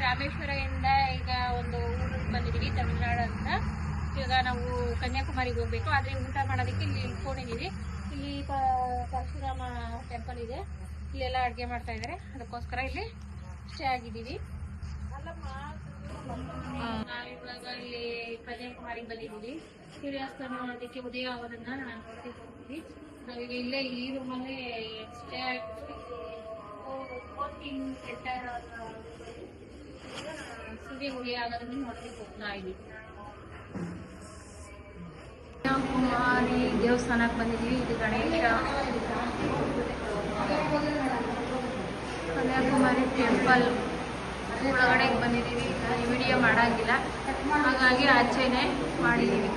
ರಾಮೇಶ್ವರದಿಂದ ಈಗ ಒಂದು ಊರಿಗೆ ಬಂದಿದ್ದೀವಿ, ತಮಿಳ್ನಾಡು ಅಂತ. ಈಗ ನಾವು ಕನ್ಯಾಕುಮಾರಿಗೆ ಹೋಗ್ಬೇಕು, ಆದ್ರೆ ಊಟ ಮಾಡೋದಕ್ಕೆ ಇಲ್ಲಿ ಇಳ್ಕೊಂಡಿದೀವಿ. ಇಲ್ಲಿ ಪರಶುರಾಮ ಟೆಂಪಲ್ ಇದೆ, ಇಲ್ಲೆಲ್ಲ ಅಡುಗೆ ಮಾಡ್ತಾ ಇದ್ದಾರೆ, ಅದಕ್ಕೋಸ್ಕರ ಇಲ್ಲಿ ಸ್ಟೇ ಆಗಿದ್ದೀವಿ. ನಾವಿವಾಗ ಇಲ್ಲಿ ಕನ್ಯಾಕುಮಾರಿಗೆ ಬಂದಿದ್ದೀವಿ. ಸೂರ್ಯಾಸ್ತ ನೋಡೋದಕ್ಕೆ, ಉದಯ ಆಗೋದನ್ನ ನೋಡ್ತಿದ್ದೀವಿ. ನಾವೀಗ ಇಲ್ಲೇ ಈ ರೂಮಲ್ಲೇ ಸ್ಟೇ ಆಗಿದ್ದೀವಿ. ಸೂರ್ಯ ಉದಯ ಆಗೋದನ್ನ ನೋಡೋದಕ್ಕೆ ಹೋಗ್ತಾ ಇದ್ದೀವಿ. ಕನ್ಯಾಕುಮಾರಿ ದೇವಸ್ಥಾನಕ್ಕೆ ಬಂದಿದ್ದೀವಿ. ಇದು ಗಣೇಶ ಕನ್ಯಾಕುಮಾರಿ ಟೆಂಪಲ್ ಒಳಗಡೆಗೆ ಬಂದಿದ್ದೀವಿ. ವಿಡಿಯೋ ಮಾಡೋಂಗಿಲ್ಲ, ಹಾಗಾಗಿ ಆಚೆನೆ ಮಾಡಿದ್ದೀವಿ.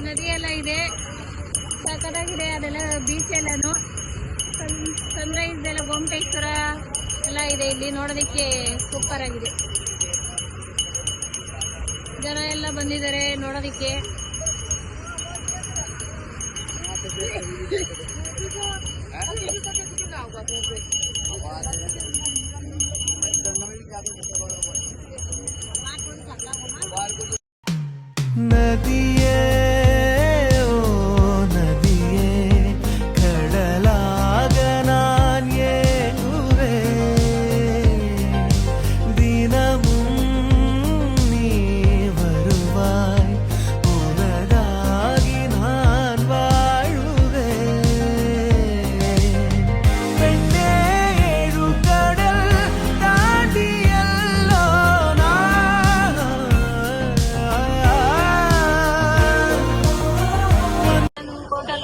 ನದಿ ಎಲ್ಲ ಇದೆ, ಸಕ್ಕತ್ತಾಗಿದೆ. ಅದೆಲ್ಲ ಬೀಚ್ ಎಲ್ಲಾನು ಸನ್ರೈಸ್ ಎಲ್ಲ ಗೋಮಟೇಶ್ವರ ಎಲ್ಲ ಇದೆ. ಇಲ್ಲಿ ನೋಡೋದಕ್ಕೆ ಸೂಪರ್ ಆಗಿದೆ. ಜನ ಎಲ್ಲ ಬಂದಿದ್ದಾರೆ ನೋಡೋದಕ್ಕೆ. ನದಿಯೇ ಓ ನದಿಯೇ ಕಡಲಾಗ ನಾನ್ ಏನುವೆ ದಿನமும் நீ வருவாய் உனதாகி நான் வாழுவே பெண்ணே ஏழு கடல் தாண்டியல்லோ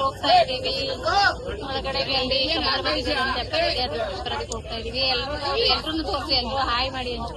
ಹೋಗ್ತಾ ಇದೀವಿ. ಒಳಗಡೆಗೆ ಅಲ್ಲಿ ಹೋಗ್ತಾ ಇದೀವಿ. ಎಲ್ರು ತೋರಿಸಿ, ಎಲ್ರು ಹಾಯ್ ಮಾಡಿ ಅಂತ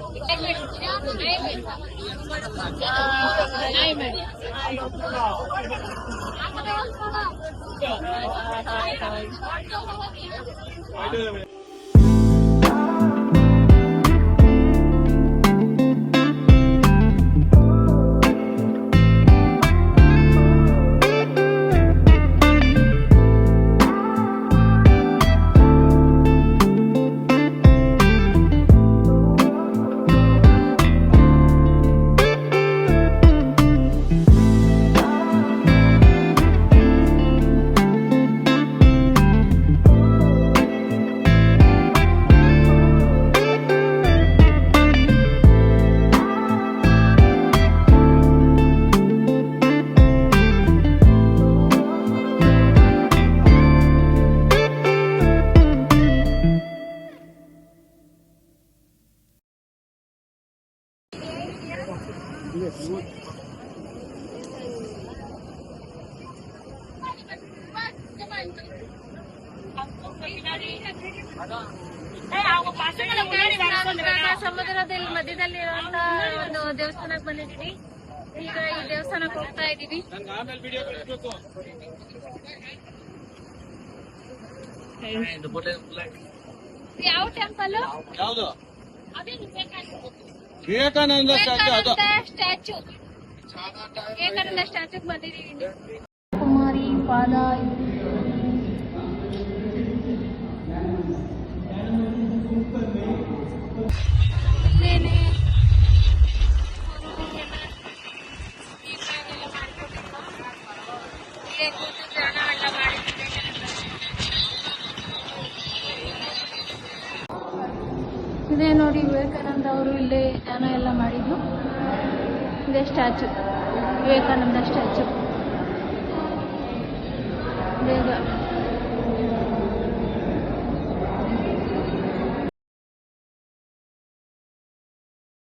ಸಮುದ್ರದಲ್ಲಿ ಮಧ್ಯದಲ್ಲಿರುವಂತಹ ಒಂದು ದೇವಸ್ಥಾನಕ್ಕೆ ಬಂದಿದ್ದೀವಿ. ಈಗ ಈ ದೇವಸ್ಥಾನಕ್ಕೆ ಹೋಗ್ತಾ ಇದ್ದೀವಿ. ಯಾವ ಟೆಂಪಲ್? ವಿವೇಕಾನಂದ ಸ್ಟ್ಯಾಚು. ವಿವೇಕಾನಂದ ಸ್ಟ್ಯಾಚುಗೆ ಬಂದಿದ್ದೀವಿ. ಕುಮಾರಿ ಪಾದ ಇದೇ ನೋಡಿ, ವಿವೇಕಾನಂದ ಅವರು ಇಲ್ಲೇ ಧ್ಯಾನ ಎಲ್ಲ ಮಾಡಿದ್ದು. ಇದೇ ಸ್ಟ್ಯಾಚು, ವಿವೇಕಾನಂದ ಸ್ಟ್ಯಾಚು. ಬೇಗ